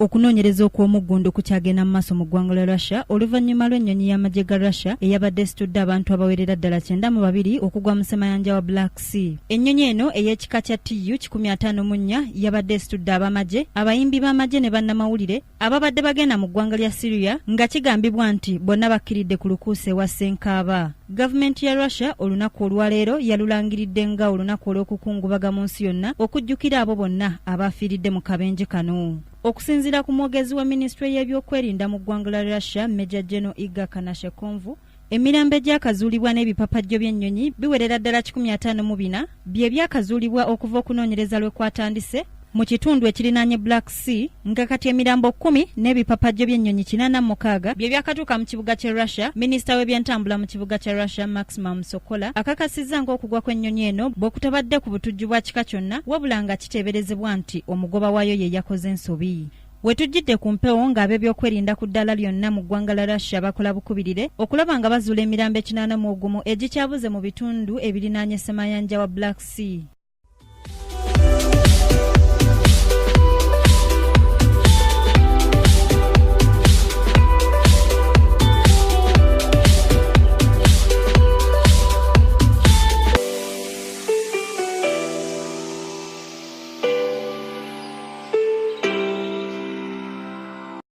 Okunoonyereza okw'omuggundu kukyagenda mu maaso mu ggwanga lya Russia oluvannyuma lw'ennyonyi y'amagye ga Russia eyabadde esitudde abantu abawerera ddala 92 okugwa mu ssemayanja wa Black Sea. Ennyonyi eno ey'ekika kya Tu-154 yabadde esitudde abamagye, abayimbi b'amagye ne bannamawulire ababadde bagenda mu ggwanga lya Syria nga kigambibwa nti bonna bakkiridde ku lukuusa ewa Ssenkaaba. Gavumenti ya Russia olunaku olwaleero yalulangiridde nga olunaku olw'okukungubaga mu nsi yonna okujjukira abo bonna abaafiiridde mu kabenje kano. Okusinziira ku mwogezi wa minisitule y'ebyokwerinda mu ggwanga lya Russia, Major General Igor Konashenkov, emirambo egyakazuulibwa n'ebipapajjo by'ennyonyi biwerera ddala 154 bye byakazuulibwa okuva okunoonyereza lwe kwatandise mu kitundu ekirinaanye Black Sea, nga kati emirambo 10 n'ebipapajjo by'ennyonyi 86 bye byakatuuka mu kibuga kya Russia. Minisita w'ebyentambula mu kibuga kya Russia, Maximum Sokola, akakasizza ng'okugwa kw'ennyonyi eno bw'okutabadde ku butujju bwa kika kyonna, wabula nga kiteeberezebwa nti omugoba waayo ye yakoze ensobi. Wetujjidde ku mpewo ng'ab'ebyokwerinda ku ddala lyonna mu ggwanga lya Russia bakola bukubirire okulaba nga bazuula emirambo 81 egikyabuze mu bitundu ebirinaanye ssemayanja wa Black Sea.